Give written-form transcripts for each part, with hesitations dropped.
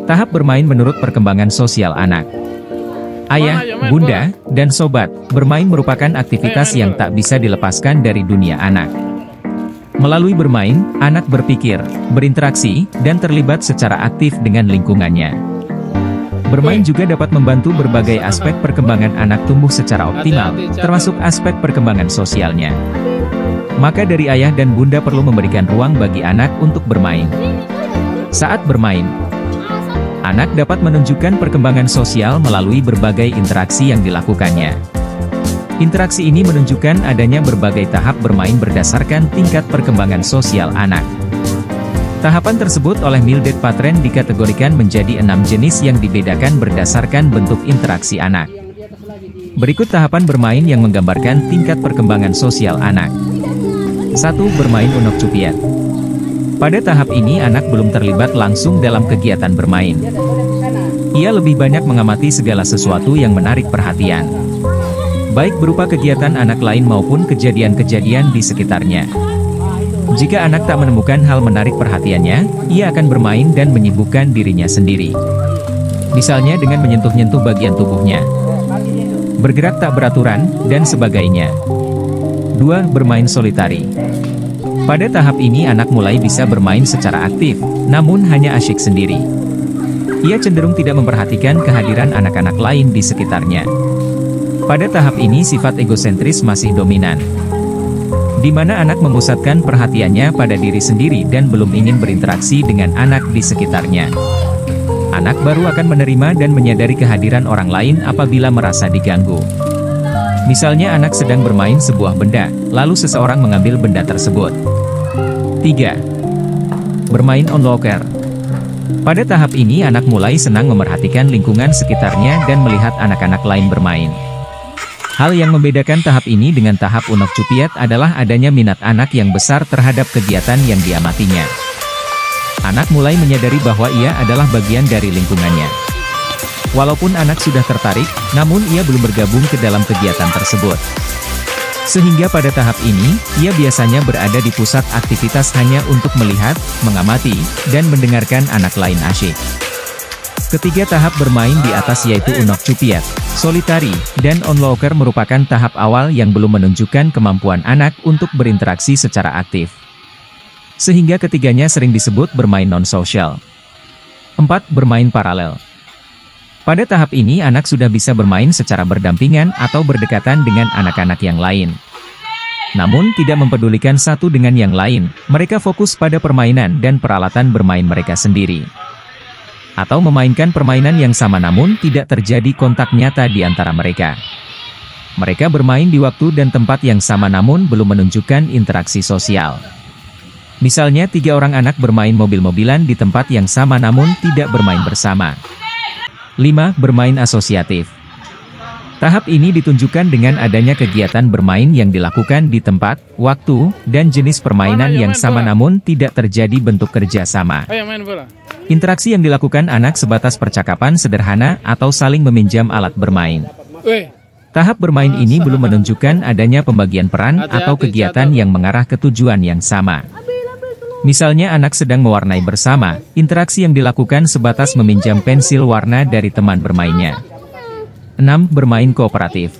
Tahap bermain menurut perkembangan sosial anak. Ayah, bunda, dan sobat, bermain merupakan aktivitas yang tak bisa dilepaskan dari dunia anak. Melalui bermain, anak berpikir, berinteraksi, dan terlibat secara aktif dengan lingkungannya. Bermain juga dapat membantu berbagai aspek perkembangan anak tumbuh secara optimal, termasuk aspek perkembangan sosialnya. Maka dari ayah dan bunda perlu memberikan ruang bagi anak untuk bermain. Saat bermain, anak dapat menunjukkan perkembangan sosial melalui berbagai interaksi yang dilakukannya. Interaksi ini menunjukkan adanya berbagai tahap bermain berdasarkan tingkat perkembangan sosial anak. Tahapan tersebut oleh Mildred Patren dikategorikan menjadi 6 jenis yang dibedakan berdasarkan bentuk interaksi anak. Berikut tahapan bermain yang menggambarkan tingkat perkembangan sosial anak. 1. Bermain unok cupiat. Pada tahap ini anak belum terlibat langsung dalam kegiatan bermain. Ia lebih banyak mengamati segala sesuatu yang menarik perhatian, baik berupa kegiatan anak lain maupun kejadian-kejadian di sekitarnya. Jika anak tak menemukan hal menarik perhatiannya, ia akan bermain dan menyibukkan dirinya sendiri. Misalnya dengan menyentuh-nyentuh bagian tubuhnya, bergerak tak beraturan, dan sebagainya. 2. Bermain solitari. Pada tahap ini anak mulai bisa bermain secara aktif, namun hanya asyik sendiri. Ia cenderung tidak memperhatikan kehadiran anak-anak lain di sekitarnya. Pada tahap ini sifat egosentris masih dominan, di mana anak memusatkan perhatiannya pada diri sendiri dan belum ingin berinteraksi dengan anak di sekitarnya. Anak baru akan menerima dan menyadari kehadiran orang lain apabila merasa diganggu. Misalnya anak sedang bermain sebuah benda, lalu seseorang mengambil benda tersebut. 3. Bermain onlooker. Pada tahap ini anak mulai senang memerhatikan lingkungan sekitarnya dan melihat anak-anak lain bermain. Hal yang membedakan tahap ini dengan tahap unok cupiat adalah adanya minat anak yang besar terhadap kegiatan yang diamatinya. Anak mulai menyadari bahwa ia adalah bagian dari lingkungannya. Walaupun anak sudah tertarik, namun ia belum bergabung ke dalam kegiatan tersebut. Sehingga pada tahap ini, ia biasanya berada di pusat aktivitas hanya untuk melihat, mengamati, dan mendengarkan anak lain asyik. Ketiga tahap bermain di atas yaitu unok cupiat, solitari, dan onlooker merupakan tahap awal yang belum menunjukkan kemampuan anak untuk berinteraksi secara aktif. Sehingga ketiganya sering disebut bermain non-sosial. 4. Bermain paralel. Pada tahap ini anak sudah bisa bermain secara berdampingan atau berdekatan dengan anak-anak yang lain. Namun tidak mempedulikan satu dengan yang lain, mereka fokus pada permainan dan peralatan bermain mereka sendiri. Atau memainkan permainan yang sama namun tidak terjadi kontak nyata di antara mereka. Mereka bermain di waktu dan tempat yang sama namun belum menunjukkan interaksi sosial. Misalnya 3 orang anak bermain mobil-mobilan di tempat yang sama namun tidak bermain bersama. 5. Bermain asosiatif. Tahap ini ditunjukkan dengan adanya kegiatan bermain yang dilakukan di tempat, waktu, dan jenis permainan yang sama namun tidak terjadi bentuk kerja sama. Interaksi yang dilakukan anak sebatas percakapan sederhana atau saling meminjam alat bermain. Tahap bermain ini belum menunjukkan adanya pembagian peran atau kegiatan yang mengarah ke tujuan yang sama. Misalnya anak sedang mewarnai bersama, interaksi yang dilakukan sebatas meminjam pensil warna dari teman bermainnya. 6. Bermain kooperatif.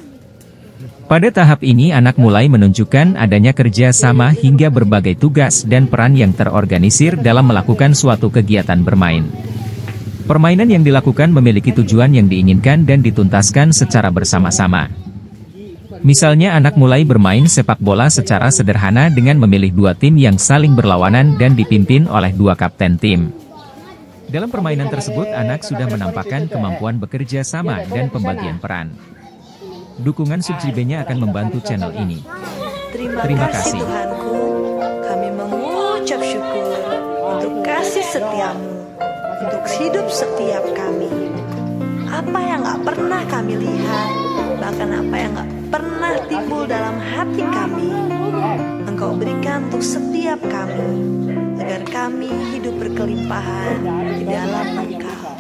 Pada tahap ini anak mulai menunjukkan adanya kerja sama hingga berbagai tugas dan peran yang terorganisir dalam melakukan suatu kegiatan bermain. Permainan yang dilakukan memiliki tujuan yang diinginkan dan dituntaskan secara bersama-sama. Misalnya anak mulai bermain sepak bola secara sederhana dengan memilih 2 tim yang saling berlawanan dan dipimpin oleh 2 kapten tim. Dalam permainan tersebut anak sudah menampakkan kemampuan bekerja sama dan pembagian peran. Dukungan subscribe-nya akan membantu channel ini. Terima kasih Tuhanku, kami mengucap syukur untuk kasih setiamu, untuk hidup setiap kami. Apa yang gak pernah kami lihat, bahkan apa yang gak pernah timbul dalam hati kami, Engkau berikan untuk setiap kami, agar kami hidup berkelimpahan di dalam Engkau.